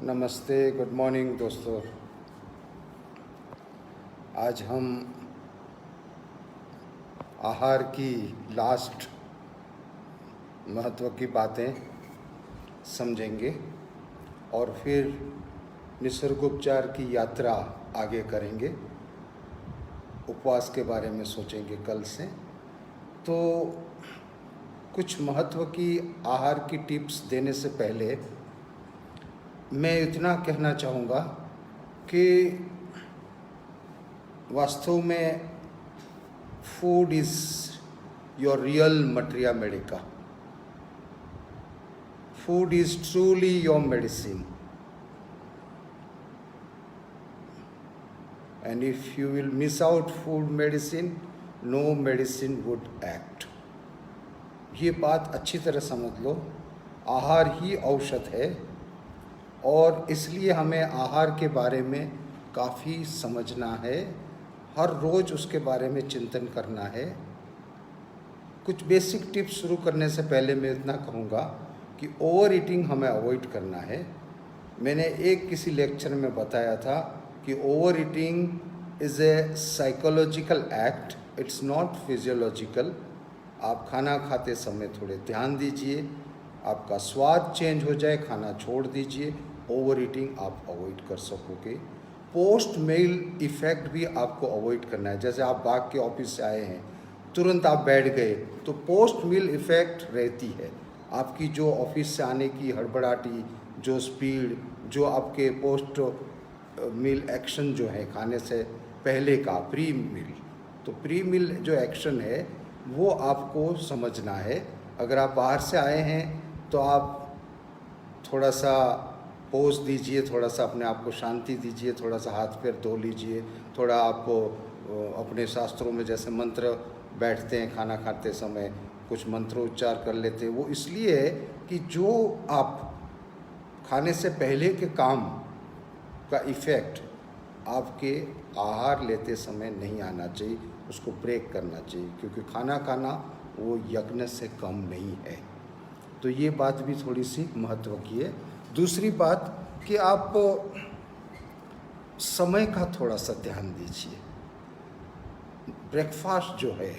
नमस्ते, good morning दोस्तों। आज हम आहार की लास्ट महत्व की बातें समझेंगे और फिर निसर्गोपचार की यात्रा आगे करेंगे। उपवास के बारे में सोचेंगे कल से। तो कुछ महत्व की आहार की टिप्स देने से पहले मैं इतना कहना चाहूँगा कि वास्तव में food is your real materia Medica. Food is truly your medicine, and if you will miss out food medicine, no medicine would act. ये बात अच्छी तरह समझ लो। आहार ही औषध है और इसलिए हमें आहार के बारे में काफ़ी समझना है। हर रोज़ उसके बारे में चिंतन करना है। कुछ बेसिक टिप्स शुरू करने से पहले मैं इतना कहूँगा कि ओवर ईटिंग हमें अवॉइड करना है। मैंने किसी लेक्चर में बताया था कि over eating is a psychological act, it's not physiological. आप खाना खाते समय थोड़े ध्यान दीजिए, आपका स्वाद चेंज हो जाए, खाना छोड़ दीजिए। ओवर ईटिंग आप अवॉइड कर सकोगे। पोस्ट मील इफ़ेक्ट भी आपको अवॉइड करना है। जैसे आप भाग के ऑफिस से आए हैं, तुरंत आप बैठ गए, तो पोस्ट मील इफ़ेक्ट रहती है। आपकी जो ऑफिस से आने की हड़बड़ाहटी, जो स्पीड, जो आपके पोस्ट मील एक्शन जो है खाने से पहले का प्री मील, तो प्री मील जो एक्शन है वो आपको समझना है। अगर आप बाहर से आए हैं तो आप थोड़ा सा पोज दीजिए, थोड़ा सा अपने आप को शांति दीजिए, थोड़ा सा हाथ पैर धो लीजिए, थोड़ा आपको अपने शास्त्रों में जैसे मंत्र बैठते हैं खाना खाते समय, कुछ मंत्रोच्चार कर लेते हैं। वो इसलिए है कि जो आप खाने से पहले के काम का इफ़ेक्ट आपके आहार लेते समय नहीं आना चाहिए, उसको ब्रेक करना चाहिए, क्योंकि खाना खाना वो यज्ञ से कम नहीं है। तो ये बात भी थोड़ी सी महत्व की है। दूसरी बात कि आप समय का थोड़ा सा ध्यान दीजिए। ब्रेकफास्ट जो है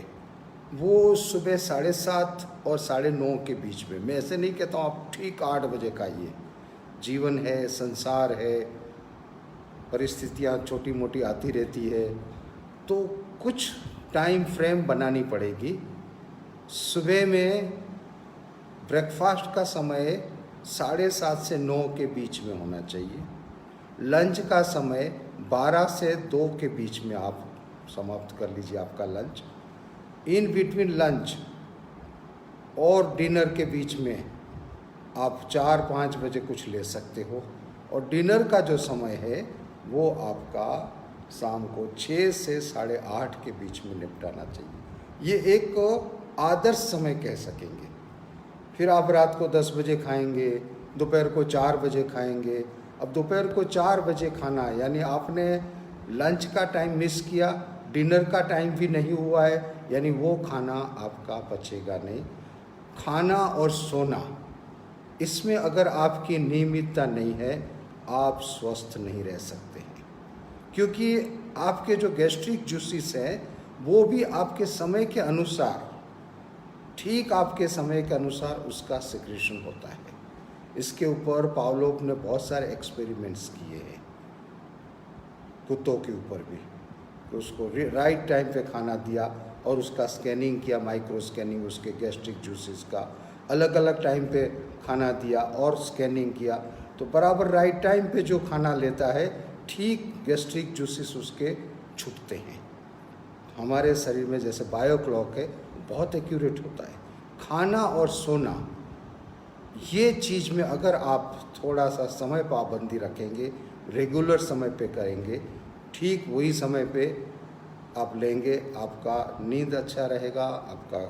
वो सुबह 7:30 और 9:30 के बीच में। मैं ऐसे नहीं कहता हूँ आप ठीक 8 बजे खाइए। जीवन है, संसार है, परिस्थितियाँ छोटी मोटी आती रहती है, तो कुछ टाइम फ्रेम बनानी पड़ेगी। सुबह में ब्रेकफास्ट का समय 7:30 से 9 के बीच में होना चाहिए। लंच का समय 12 से 2 के बीच में आप समाप्त कर लीजिए आपका लंच। इन बिटवीन लंच और डिनर के बीच में आप 4-5 बजे कुछ ले सकते हो, और डिनर का जो समय है वो आपका शाम को 6 से 8:30 के बीच में निपटाना चाहिए। ये एक आदर्श समय कह सकेंगे। फिर आप रात को 10 बजे खाएंगे, दोपहर को 4 बजे खाएंगे। अब दोपहर को 4 बजे खाना यानी आपने लंच का टाइम मिस किया, डिनर का टाइम भी नहीं हुआ है, यानी वो खाना आपका पचेगा नहीं। खाना और सोना, इसमें अगर आपकी नियमितता नहीं है, आप स्वस्थ नहीं रह सकते हैं, क्योंकि आपके जो गैस्ट्रिक जूसेस हैं वो भी आपके समय के अनुसार, ठीक आपके समय के अनुसार उसका सिक्रेशन होता है। इसके ऊपर पावलोव ने बहुत सारे एक्सपेरिमेंट्स किए हैं, कुत्तों के ऊपर भी। तो उसको राइट टाइम पे खाना दिया और उसका स्कैनिंग किया, माइक्रो स्कैनिंग उसके गैस्ट्रिक जूसेस का। अलग अलग टाइम पे खाना दिया और स्कैनिंग किया, तो बराबर राइट टाइम पे जो खाना लेता है, ठीक गैस्ट्रिक जूसेस उसके छूटते हैं। हमारे शरीर में जैसे बायो क्लॉक है, बहुत एक्यूरेट होता है। खाना और सोना, ये चीज़ में अगर आप थोड़ा सा समय पाबंदी रखेंगे, रेगुलर समय पे करेंगे, ठीक वही समय पे आप लेंगे, आपका नींद अच्छा रहेगा, आपका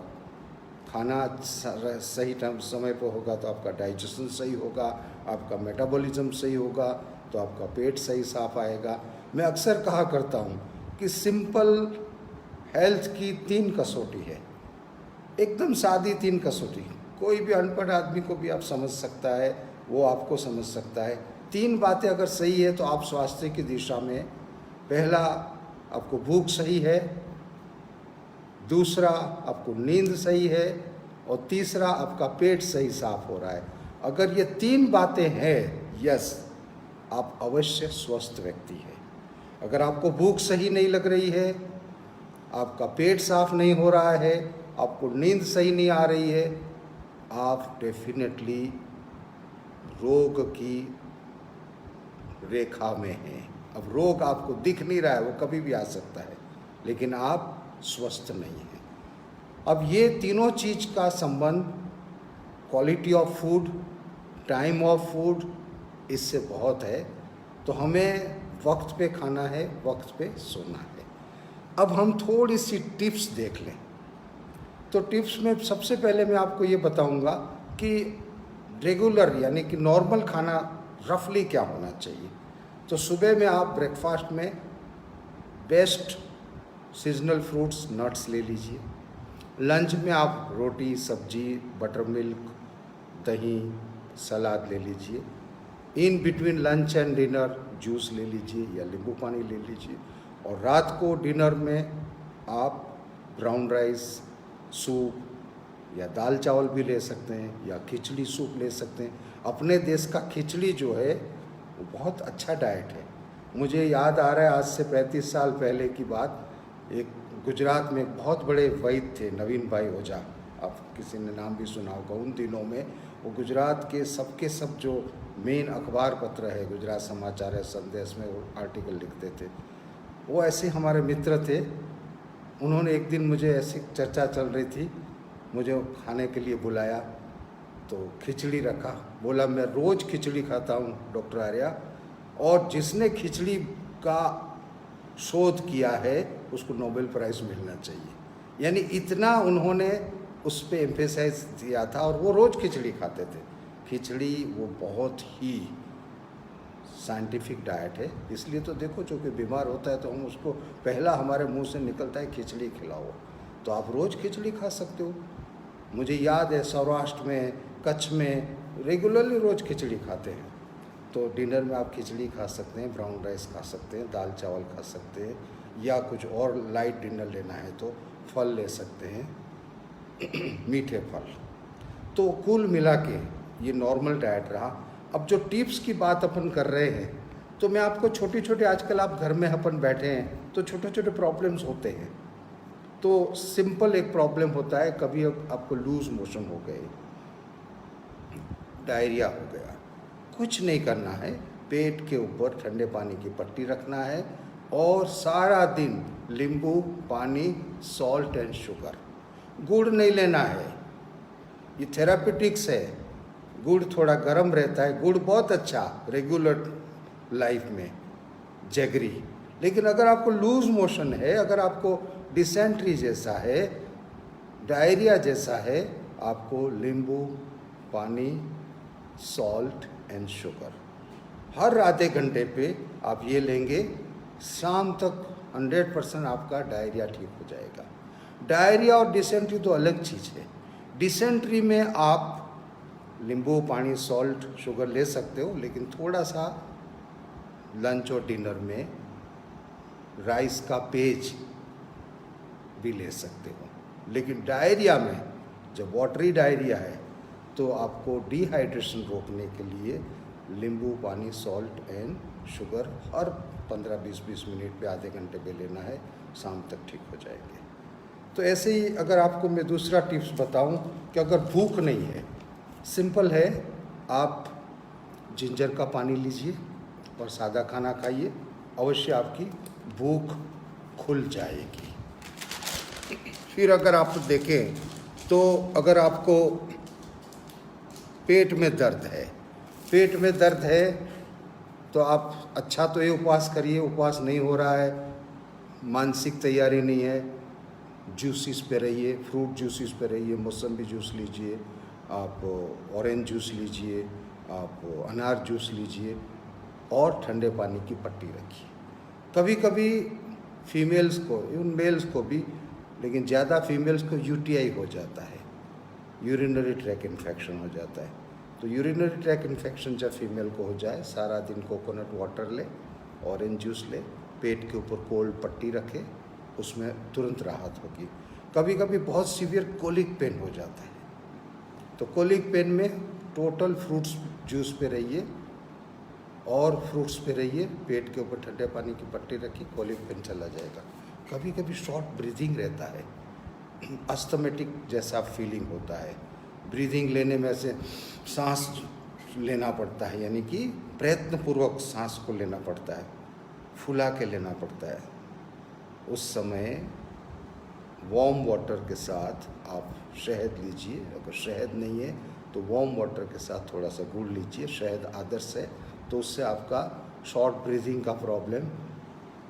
खाना सही टाइम समय पर होगा तो आपका डाइजेशन सही होगा, आपका मेटाबॉलिज्म सही होगा, तो आपका पेट सही साफ आएगा। मैं अक्सर कहा करता हूँ कि सिंपल हेल्थ की 3 कसौटी है, एकदम सादी 3 कसौटी। कोई भी अनपढ़ आदमी को भी आप समझ सकता है, वो आपको समझ सकता है। 3 बातें अगर सही है तो आप स्वास्थ्य की दिशा में, पहला आपको भूख सही है, दूसरा आपको नींद सही है, और तीसरा आपका पेट सही साफ हो रहा है। अगर ये 3 बातें हैं, यस, आप अवश्य स्वस्थ व्यक्ति हैं। अगर आपको भूख सही नहीं लग रही है, आपका पेट साफ नहीं हो रहा है, आपको नींद सही नहीं आ रही है, आप डेफिनेटली रोग की रेखा में हैं। अब रोग आपको दिख नहीं रहा है, वो कभी भी आ सकता है, लेकिन आप स्वस्थ नहीं हैं। अब ये तीनों चीज़ का संबंध quality of food, time of food, इससे बहुत है। तो हमें वक्त पे खाना है, वक्त पे सोना है। अब हम थोड़ी सी टिप्स देख लें। तो टिप्स में सबसे पहले मैं आपको ये बताऊंगा कि रेगुलर यानी कि नॉर्मल खाना रफली क्या होना चाहिए। तो सुबह में आप ब्रेकफास्ट में बेस्ट सीजनल फ्रूट्स, नट्स ले लीजिए। लंच में आप रोटी, सब्जी, बटर मिल्क, दही, सलाद ले लीजिए। In between lunch and dinner juice ले लीजिए या नींबू पानी ले लीजिए। और रात को डिनर में आप ब्राउन राइस, सूप या दाल चावल भी ले सकते हैं, या खिचड़ी सूप ले सकते हैं। अपने देश का खिचड़ी जो है वो बहुत अच्छा डाइट है। मुझे याद आ रहा है, आज से 35 साल पहले की बात, एक गुजरात में एक बहुत बड़े वैद्य थे, नवीन भाई ओझा, आप किसी ने नाम भी सुना होगा। उन दिनों में वो गुजरात के सबके सब जो मेन अखबार पत्र है, गुजरात समाचार है, संदेश में वो आर्टिकल लिखते थे। वो ऐसे हमारे मित्र थे। उन्होंने एक दिन मुझे, ऐसी चर्चा चल रही थी, मुझे खाने के लिए बुलाया, तो खिचड़ी रखा। बोला मैं रोज़ खिचड़ी खाता हूँ डॉक्टर आर्या, और जिसने खिचड़ी का शोध किया है उसको नोबेल प्राइज़ मिलना चाहिए। यानी इतना उन्होंने उस पर एम्फेसाइज दिया था, और वो रोज़ खिचड़ी खाते थे। खिचड़ी वो बहुत ही साइंटिफिक डाइट है। इसलिए तो देखो, जो कि बीमार होता है तो हम उसको पहला हमारे मुंह से निकलता है खिचड़ी खिलाओ। तो आप रोज़ खिचड़ी खा सकते हो। मुझे याद है सौराष्ट्र में, कच्छ में रेगुलरली रोज़ खिचड़ी खाते हैं। तो डिनर में आप खिचड़ी खा सकते हैं, ब्राउन राइस खा सकते हैं, दाल चावल खा सकते हैं, या कुछ और लाइट डिनर लेना है तो फल ले सकते हैं, मीठे फल। तो कुल मिला के ये नॉर्मल डाइट रहा। अब जो टिप्स की बात अपन कर रहे हैं, तो मैं आपको छोटे छोटे, आजकल आप घर में अपन बैठे हैं तो छोटे छोटे प्रॉब्लम्स होते हैं। तो सिंपल एक प्रॉब्लम होता है, कभी आपको लूज मोशन हो गए, डायरिया हो गया, कुछ नहीं करना है, पेट के ऊपर ठंडे पानी की पट्टी रखना है, और सारा दिन नींबू पानी, सॉल्ट एंड शुगर, गुड़ नहीं लेना है। ये थेरापेटिक्स है। गुड़ थोड़ा गर्म रहता है, गुड़ बहुत अच्छा रेगुलर लाइफ में, जैगरी। लेकिन अगर आपको लूज मोशन है, अगर आपको डिसेंट्री जैसा है, डायरिया जैसा है, आपको नींबू पानी, सॉल्ट एंड शुगर हर आधे घंटे पे आप ये लेंगे, शाम तक 100% आपका डायरिया ठीक हो जाएगा। डायरिया और डिसेंट्री तो अलग चीज़ है। डिसेंट्री में आप नींबू पानी, सॉल्ट, शुगर ले सकते हो, लेकिन थोड़ा सा लंच और डिनर में राइस का पेज भी ले सकते हो। लेकिन डायरिया में, जब वाटरी डायरिया है, तो आपको डिहाइड्रेशन रोकने के लिए नींबू पानी, salt and sugar her 15-20 minute पे, आधे घंटे पे लेना है, शाम तक ठीक हो जाएंगे। तो ऐसे ही अगर आपको मैं दूसरा टिप्स बताऊं कि अगर भूख नहीं है, सिंपल है, आप जिंजर का पानी लीजिए और सादा खाना खाइए, अवश्य आपकी भूख खुल जाएगी। फिर अगर आप देखें तो अगर आपको पेट में दर्द है तो आप अच्छा तो ये उपवास करिए, उपवास नहीं हो रहा है, मानसिक तैयारी नहीं है, जूसेस पे रहिए, फ्रूट जूसेस पे रहिए, मौसम्बी जूस लीजिए, आप ऑरेंज जूस लीजिए, आप अनार जूस लीजिए, और ठंडे पानी की पट्टी रखिए। कभी कभी फीमेल्स को, इवन मेल्स को भी, लेकिन ज़्यादा फीमेल्स को यूटीआई हो जाता है, यूरिनरी ट्रैक इन्फेक्शन हो जाता है। तो यूरिनरी ट्रैक इन्फेक्शन जब फीमेल को हो जाए, सारा दिन कोकोनट वाटर ले, ऑरेंज जूस ले, पेट के ऊपर कोल्ड पट्टी रखे, उसमें तुरंत राहत होगी। कभी कभी बहुत सीवियर कोलिक पेन हो जाता है, तो कोलिक पेन में टोटल फ्रूट्स जूस पे रहिए और फ्रूट्स पे रहिए, पेट के ऊपर ठंडे पानी की पट्टी रखी, कोलिक पेन चला जाएगा। कभी कभी शॉर्ट ब्रीदिंग रहता है, अस्थमेटिक जैसा फीलिंग होता है, ब्रीदिंग लेने में ऐसे सांस लेना पड़ता है, यानी कि प्रयत्नपूर्वक सांस को लेना पड़ता है, फुला के लेना पड़ता है। उस समय वार्म वाटर के साथ आप शहद लीजिए, अगर शहद नहीं है तो वार्म वाटर के साथ थोड़ा सा गुड़ लीजिए, शहद आदर्श है, तो उससे आपका शॉर्ट ब्रीदिंग का प्रॉब्लम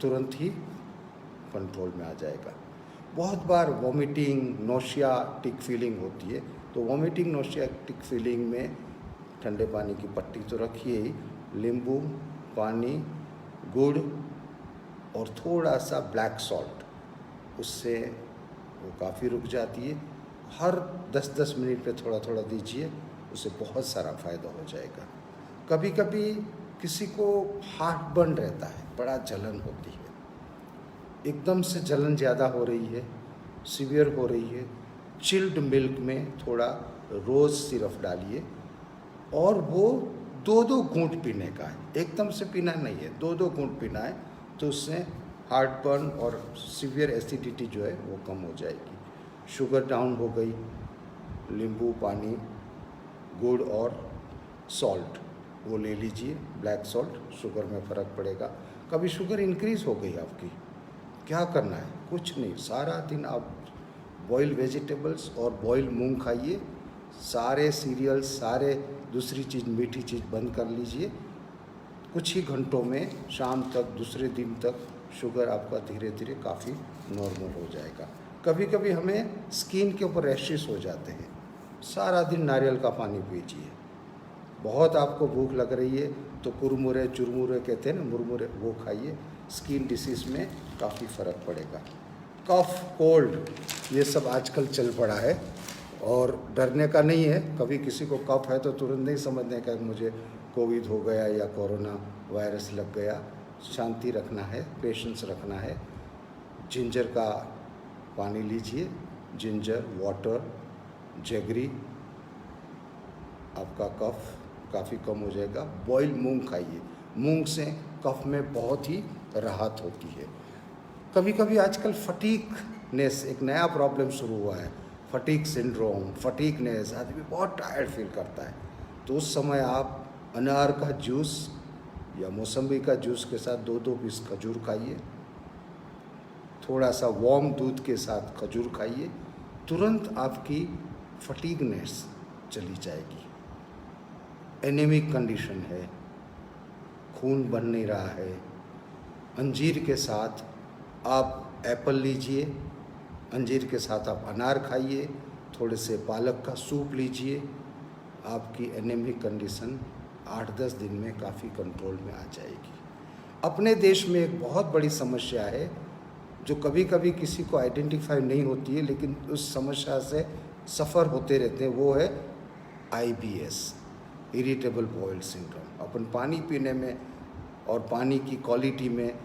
तुरंत ही कंट्रोल में आ जाएगा। बहुत बार वॉमिटिंग, नोशियाटिक फीलिंग होती है, तो वॉमिटिंग नोशियाटिक फीलिंग में ठंडे पानी की पट्टी तो रखिए ही, नींबू पानी, गुड़ और थोड़ा सा ब्लैक सॉल्ट, उससे वो काफ़ी रुक जाती है। हर 10-10 मिनट पे थोड़ा थोड़ा दीजिए, उससे बहुत सारा फ़ायदा हो जाएगा। कभी कभी किसी को हार्ट बर्न रहता है, बड़ा जलन होती है, एकदम से जलन ज़्यादा हो रही है, सीवियर हो रही है, चिल्ड मिल्क में थोड़ा रोज़ सिरप डालिए और वो 2-2 घूंट पीने का है, एकदम से पीना नहीं है, 2-2 घूंट पीना है, तो उससे हार्ट बर्न और सीवियर एसिडिटी जो है वो कम हो जाएगी। शुगर डाउन हो गई, नींबू पानी, गुड़ और सॉल्ट वो ले लीजिए, ब्लैक सॉल्ट, शुगर में फ़र्क पड़ेगा। कभी शुगर इंक्रीज़ हो गई आपकी, क्या करना है? कुछ नहीं, सारा दिन आप बॉयल वेजिटेबल्स और बॉयल मूंग खाइए, सारे सीरियल्स, सारे दूसरी चीज़, मीठी चीज़ बंद कर लीजिए। कुछ ही घंटों में, शाम तक, दूसरे दिन तक शुगर आपका धीरे धीरे काफ़ी नॉर्मल हो जाएगा। कभी कभी हमें स्किन के ऊपर रैशेस हो जाते हैं, सारा दिन नारियल का पानी पीजिए। बहुत आपको भूख लग रही है तो कुरमुरे, चुरमुरे कहते हैं ना, मुरमुरे, वो खाइए, स्किन डिसीज़ में काफ़ी फ़र्क पड़ेगा। कफ, कोल्ड, ये सब आजकल चल पड़ा है और डरने का नहीं है। कभी किसी को कफ है तो तुरंत नहीं समझने का मुझे कोविड हो गया या कोरोना वायरस लग गया। शांति रखना है, पेशेंस रखना है। जिंजर का पानी लीजिए, जिंजर, वाटर, जगरी, आपका कफ काफ़ी कम हो जाएगा। बॉयल मूंग खाइए, मूंग से कफ में बहुत ही राहत होती है। कभी कभी आजकल फटीकनेस, एक नया प्रॉब्लम शुरू हुआ है, फटीक सिंड्रोम, फटीकनेस, आदमी बहुत टायर्ड फील करता है, तो उस समय आप अनार का जूस या मौसम्बी का जूस के साथ 2-2 पीस खजूर खाइए, थोड़ा सा वार्म दूध के साथ खजूर खाइए, तुरंत आपकी फटीगनेस चली जाएगी। एनीमिक कंडीशन है, खून बन नहीं रहा है, अंजीर के साथ आप एप्पल लीजिए, अंजीर के साथ आप अनार खाइए, थोड़े से पालक का सूप लीजिए, आपकी एनीमिक कंडीशन 8-10 दिन में काफ़ी कंट्रोल में आ जाएगी। अपने देश में एक बहुत बड़ी समस्या है जो कभी कभी किसी को आइडेंटिफाई नहीं होती है, लेकिन उस समस्या से सफ़र होते रहते हैं, वो है IBS, इरिटेबल बाउल सिंड्रोम। अपन पानी पीने में और पानी की क्वालिटी में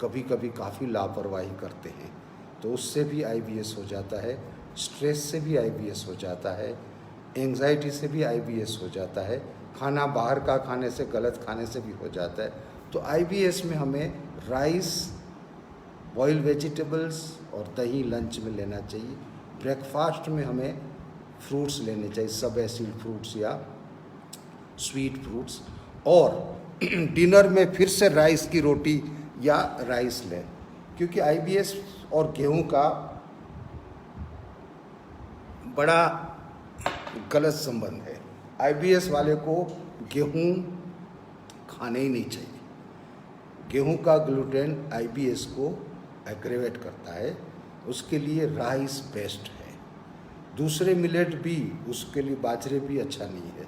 कभी कभी काफ़ी लापरवाही करते हैं, तो उससे भी IBS हो जाता है, स्ट्रेस से भी IBS हो जाता है, एंग्जाइटी से भी IBS हो जाता है, खाना बाहर का खाने से, गलत खाने से भी हो जाता है। तो IBS में हमें राइस, बॉइल्ड वेजिटेबल्स और दही लंच में लेना चाहिए। ब्रेकफास्ट में हमें फ्रूट्स लेने चाहिए, सब एसिड फ्रूट्स या स्वीट फ्रूट्स, और डिनर में फिर से राइस की रोटी या राइस लें, क्योंकि IBS और गेहूं का बड़ा गलत संबंध है। IBS वाले को गेहूं खाने ही नहीं चाहिए। गेहूं का ग्लूटेन IBS को एग्रेवेट करता है, उसके लिए राइस बेस्ट है। दूसरे मिलेट भी, उसके लिए बाजरे भी अच्छा नहीं है।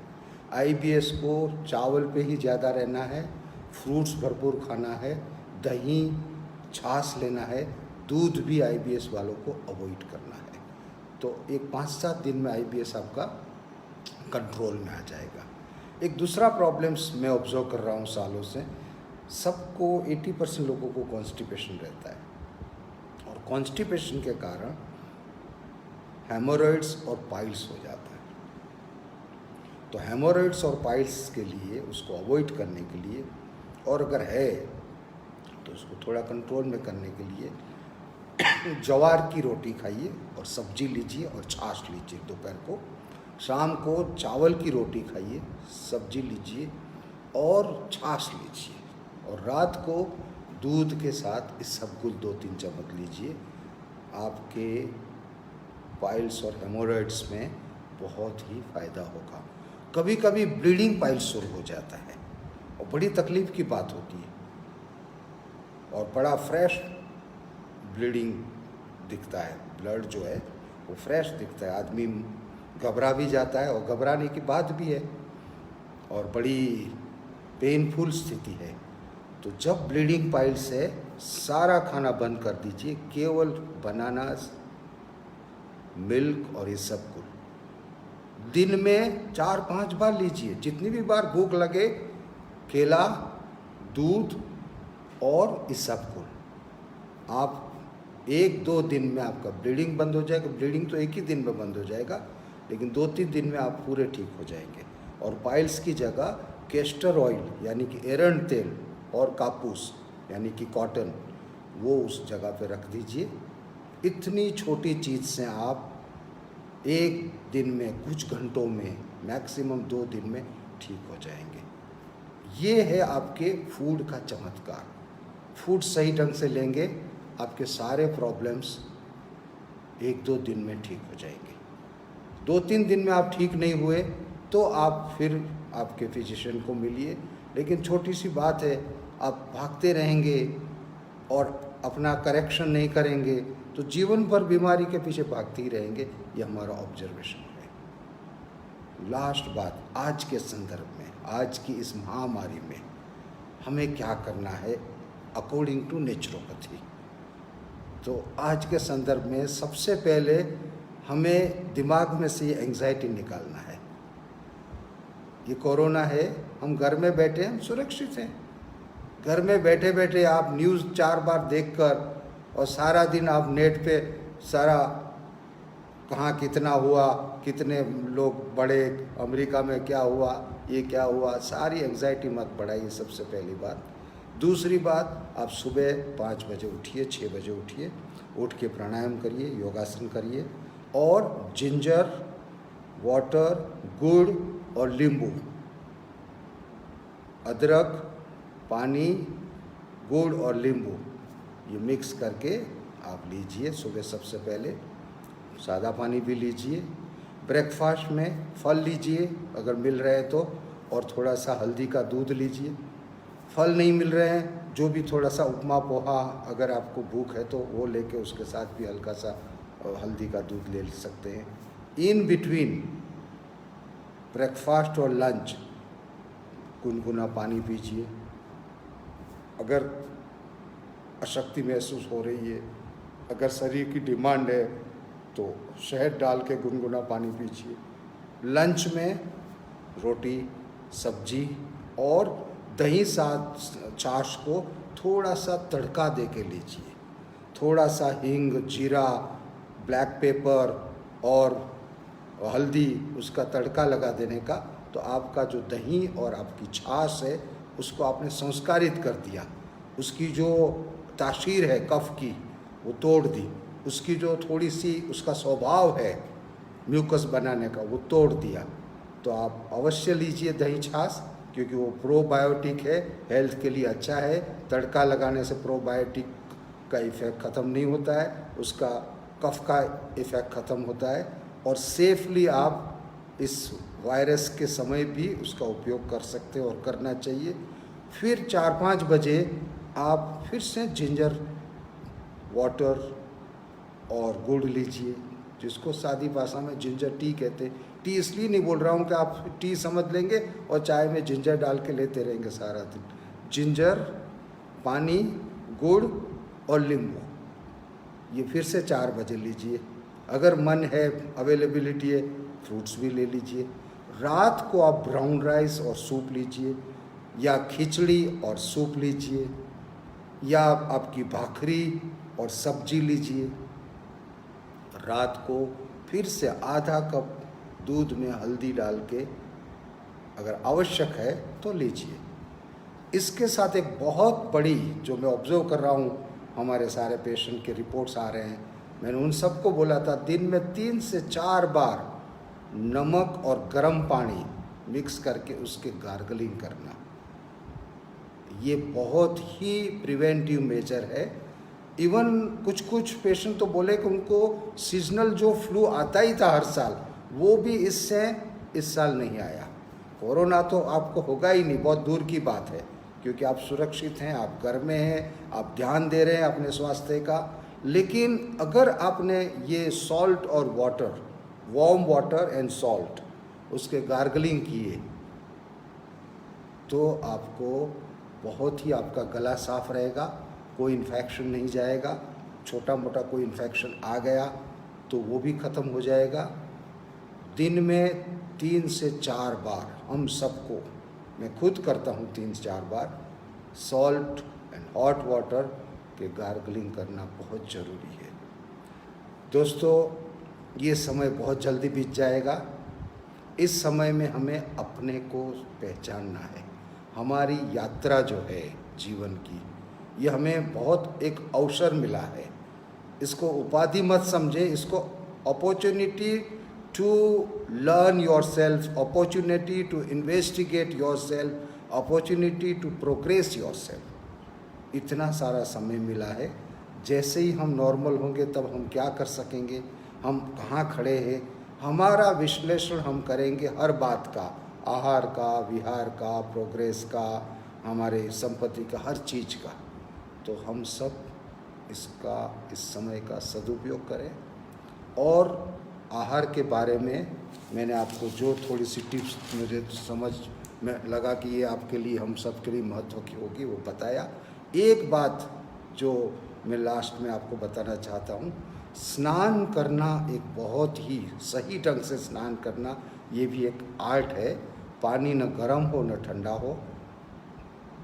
IBS को चावल पे ही ज़्यादा रहना है, फ्रूट्स भरपूर खाना है, दही, छाछ लेना है, दूध भी IBS वालों को अवॉइड करना है। तो एक 5-7 दिन में IBS आपका कंट्रोल में आ जाएगा। एक दूसरा प्रॉब्लम्स मैं ऑब्जर्व कर रहा हूँ सालों से, सबको 80% लोगों को कॉन्स्टिपेशन रहता है, और कॉन्स्टिपेशन के कारण हेमोरॉइड्स और पाइल्स हो जाता है। तो हेमोरॉइड्स और पाइल्स के लिए, उसको अवॉइड करने के लिए, और अगर है तो उसको थोड़ा कंट्रोल में करने के लिए ज्वार की रोटी खाइए और सब्जी लीजिए और छाछ लीजिए दोपहर को। शाम को चावल की रोटी खाइए, सब्जी लीजिए और छाछ लीजिए, और रात को दूध के साथ इसबगुल 2-3 चम्मच लीजिए। आपके पाइल्स और हेमोरॉइड्स में बहुत ही फ़ायदा होगा। कभी कभी ब्लीडिंग पाइल्स शुरू हो जाता है और बड़ी तकलीफ़ की बात होती है, और बड़ा फ्रेश ब्लीडिंग दिखता है, ब्लड जो है वो फ्रेश दिखता है, आदमी घबरा भी जाता है, और घबराने की बात भी है, और बड़ी पेनफुल स्थिति है। तो जब ब्लीडिंग पाइल्स है, सारा खाना बंद कर दीजिए, केवल बनानास, मिल्क और ये सब कुछ दिन में 4-5 बार लीजिए, जितनी भी बार भूख लगे, केला, दूध और इस सब को। आप 1-2 दिन में आपका ब्लीडिंग बंद हो जाएगा। ब्लीडिंग तो एक ही दिन में बंद हो जाएगा, लेकिन 2-3 दिन में आप पूरे ठीक हो जाएंगे। और पाइल्स की जगह कैस्टर ऑयल यानी कि एरंड तेल और कापूस यानी कि कॉटन, वो उस जगह पे रख दीजिए। इतनी छोटी चीज़ से आप एक दिन में, कुछ घंटों में, मैक्सिमम 2 दिन में ठीक हो जाएंगे। ये है आपके फूड का चमत्कार। फूड सही ढंग से लेंगे, आपके सारे प्रॉब्लम्स 1-2 दिन में ठीक हो जाएंगे। 2-3 दिन में आप ठीक नहीं हुए तो आप फिर आपके फिजिशियन को मिलिए। लेकिन छोटी सी बात है, आप भागते रहेंगे और अपना करेक्शन नहीं करेंगे तो जीवन भर बीमारी के पीछे भागते ही रहेंगे। ये हमारा ऑब्जर्वेशन है। लास्ट बात, आज के संदर्भ में, आज की इस महामारी में हमें क्या करना है अकॉर्डिंग टू नेचुरोपैथी। तो आज के संदर्भ में सबसे पहले हमें दिमाग में से ये एंग्जाइटी निकालना है। ये कोरोना है, हम घर में बैठे, हम सुरक्षित हैं। घर में बैठे बैठे आप न्यूज़ 4 बार देखकर और सारा दिन आप नेट पे सारा कहाँ कितना हुआ, कितने लोग बढ़े, अमेरिका में क्या हुआ, ये क्या हुआ, सारी एंग्जाइटी मत बढ़ाइए, सबसे पहली बात। दूसरी बात, आप सुबह 5 बजे उठिए, 6 बजे उठिए, उठ के प्राणायाम करिए, योगासन करिए, और जिंजर वाटर, गुड़ और नींबू, अदरक, पानी, गुड़ और नींबू, ये मिक्स करके आप लीजिए सुबह। सबसे पहले सादा पानी भी लीजिए। ब्रेकफास्ट में फल लीजिए अगर मिल रहे हैं तो, और थोड़ा सा हल्दी का दूध लीजिए। फल नहीं मिल रहे हैं, जो भी थोड़ा सा उपमा पोहा, अगर आपको भूख है तो वो लेके उसके साथ भी हल्का सा हल्दी का दूध ले सकते हैं। इन बिटवीन ब्रेकफास्ट और लंच गुनगुना पानी पीजिए। अगर अशक्ति महसूस हो रही है, अगर शरीर की डिमांड है तो शहद डाल के गुनगुना पानी पीजिए। लंच में रोटी, सब्जी और दही साथ छाछ को थोड़ा सा तड़का दे के लीजिए। थोड़ा सा हींग, जीरा, ब्लैक पेपर और हल्दी, उसका तड़का लगा देने का, तो आपका जो दही और आपकी छाछ है उसको आपने संस्कारित कर दिया। उसकी जो तासीर है कफ की वो तोड़ दी। उसकी जो थोड़ी सी उसका स्वभाव है म्यूकस बनाने का, वो तोड़ दिया। तो आप अवश्य लीजिए दही छाछ, क्योंकि वो प्रोबायोटिक है, हेल्थ के लिए अच्छा है। तड़का लगाने से प्रोबायोटिक का इफ़ेक्ट ख़त्म नहीं होता है, उसका कफ का इफ़ेक्ट ख़त्म होता है, और सेफली आप इस वायरस के समय भी उसका उपयोग कर सकते हैं और करना चाहिए। फिर 4-5 बजे आप फिर से जिंजर वाटर और गुड़ लीजिए, जिसको सादी भाषा में जिंजर टी कहते हैं। टी इसलिए नहीं बोल रहा हूँ कि आप टी समझ लेंगे और चाय में जिंजर डाल के लेते रहेंगे सारा दिन। जिंजर, पानी, गुड़ और नींबू, ये फिर से 4 बजे लीजिए। अगर मन है, अवेलेबिलिटी है, फ्रूट्स भी ले लीजिए। रात को आप ब्राउन राइस और सूप लीजिए, या खिचड़ी और सूप लीजिए, या आपकी भाखरी और सब्जी लीजिए। रात को फिर से आधा कप दूध में हल्दी डाल के अगर आवश्यक है तो लीजिए। इसके साथ एक बहुत बड़ी, जो मैं ऑब्जर्व कर रहा हूँ, हमारे सारे पेशेंट के रिपोर्ट्स आ रहे हैं, मैंने उन सबको बोला था दिन में 3 से 4 बार नमक और गर्म पानी मिक्स करके उसके गार्गलिंग करना। ये बहुत ही प्रिवेंटिव मेजर है। इवन कुछ पेशेंट तो बोले कि उनको सीजनल जो फ्लू आता ही था हर साल, वो भी इस साल नहीं आया। कोरोना तो आपको होगा ही नहीं, बहुत दूर की बात है, क्योंकि आप सुरक्षित हैं, आप घर में हैं, आप ध्यान दे रहे हैं अपने स्वास्थ्य का। लेकिन अगर आपने ये सॉल्ट और water, warm water and salt, उसके गार्गलिंग किए तो आपको बहुत ही, आपका गला साफ रहेगा, कोई इन्फेक्शन नहीं जाएगा। छोटा मोटा कोई इन्फेक्शन आ गया तो वो भी ख़त्म हो जाएगा। दिन में 3 से 4 बार हम सबको, मैं खुद करता हूँ 3 से 4 बार, सॉल्ट एंड हॉट वाटर के गार्गलिंग करना बहुत ज़रूरी है। दोस्तों, ये समय बहुत जल्दी बीत जाएगा। इस समय में हमें अपने को पहचानना है। हमारी यात्रा जो है जीवन की, ये हमें बहुत एक अवसर मिला है। इसको उपाधि मत समझे, इसको opportunity to learn yourself, opportunity to investigate yourself, opportunity to progress yourself. इतना सारा समय मिला है। जैसे ही हम नॉर्मल होंगे तब हम क्या कर सकेंगे, हम कहाँ खड़े हैं, हमारा विश्लेषण हम करेंगे हर बात का, आहार का, विहार का, प्रोग्रेस का, हमारे संपत्ति का, हर चीज़ का। तो हम सब इस समय का सदुपयोग करें। और आहार के बारे में मैंने आपको जो थोड़ी सी टिप्स मुझे समझ में लगा कि ये आपके लिए, हम सब के लिए महत्व की होगी, वो बताया। एक बात जो मैं लास्ट में आपको बताना चाहता हूँ, स्नान करना, एक बहुत ही सही ढंग से स्नान करना, ये भी एक आर्ट है। पानी न गर्म हो न ठंडा हो,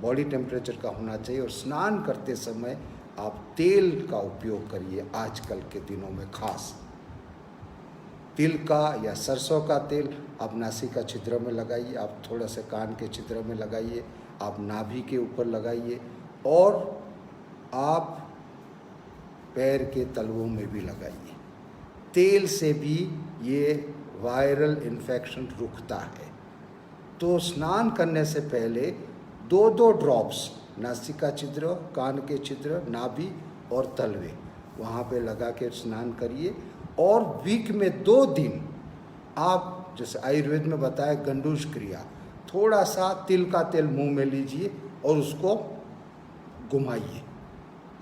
बॉडी टेम्परेचर का होना चाहिए। और स्नान करते समय आप तेल का उपयोग करिए। आजकल के दिनों में खास तिल का या सरसों का तेल आप नासिका छिद्र में लगाइए, आप थोड़ा सा कान के छिद्र में लगाइए, आप नाभि के ऊपर लगाइए, और आप पैर के तलवों में भी लगाइए। तेल से भी ये वायरल इन्फेक्शन रुकता है। तो स्नान करने से पहले 2-2 ड्रॉप्स नासिका छिद्र, कान के छिद्र, नाभि और तलवे, वहाँ पे लगा के स्नान करिए। और वीक में 2 दिन आप, जैसे आयुर्वेद में बताया गंडूश क्रिया, थोड़ा सा तिल का तेल मुंह में लीजिए और उसको घुमाइए।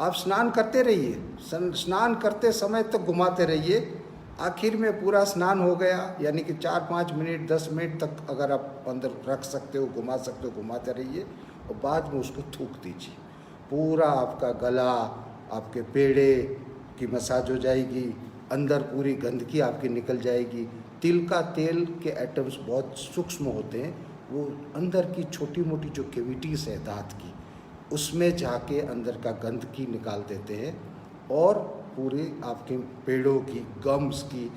आप स्नान करते रहिए, स्नान करते समय तक घुमाते रहिए। आखिर में पूरा स्नान हो गया, यानी कि 4-5 मिनट 10 मिनट तक अगर आप अंदर रख सकते हो, घुमा सकते हो, घुमाते रहिए। और बाद में उसको थूक दीजिए। पूरा आपका गला, आपके पेड़े की मसाज हो जाएगी, अंदर पूरी गंदगी आपकी निकल जाएगी। तिल का तेल के एटम्स बहुत सूक्ष्म होते हैं, वो अंदर की छोटी मोटी जो कैविटीज़ है दांत की, उसमें जाके अंदर का गंदगी निकाल देते हैं और पूरे आपके पेड़ों की, गम्स की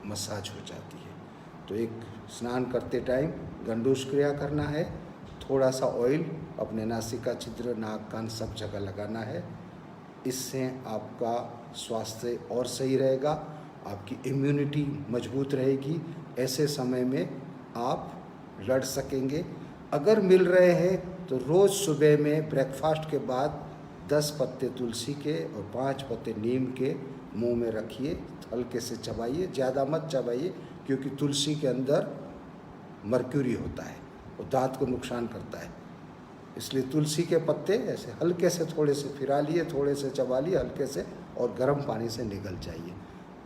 मसाज हो जाती है। तो एक स्नान करते टाइम गंडूश क्रिया करना है, थोड़ा सा ऑयल अपने नासिका छिद्र, नाक, कान सब जगह लगाना है। इससे आपका स्वास्थ्य और सही रहेगा, आपकी इम्यूनिटी मजबूत रहेगी। ऐसे समय में आप लड़ सकेंगे। अगर मिल रहे हैं तो रोज़ सुबह में ब्रेकफास्ट के बाद 10 पत्ते तुलसी के और 5 पत्ते नीम के मुंह में रखिए, हल्के से चबाइए, ज़्यादा मत चबाइए, क्योंकि तुलसी के अंदर मर्क्यूरी होता है, वो दांत को नुकसान करता है। इसलिए तुलसी के पत्ते ऐसे हल्के से थोड़े से फिरा लिए, थोड़े से चबा लिए हल्के से, और गर्म पानी से निगल जाइए।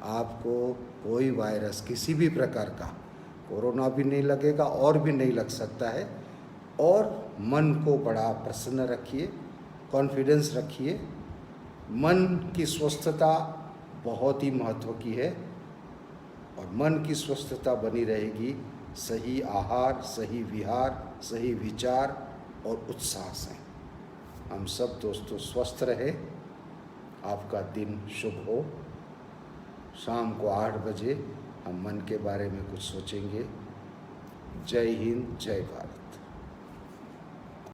आपको कोई वायरस किसी भी प्रकार का, कोरोना भी नहीं लगेगा और भी नहीं लग सकता है। और मन को बड़ा प्रसन्न रखिए, कॉन्फिडेंस रखिए। मन की स्वस्थता बहुत ही महत्व की है, और मन की स्वस्थता बनी रहेगी सही आहार, सही विहार, सही विचार और उत्साह से। हम सब दोस्तों स्वस्थ रहे। आपका दिन शुभ हो। शाम को 8 बजे हम मन के बारे में कुछ सोचेंगे। जय हिंद, जय भारत।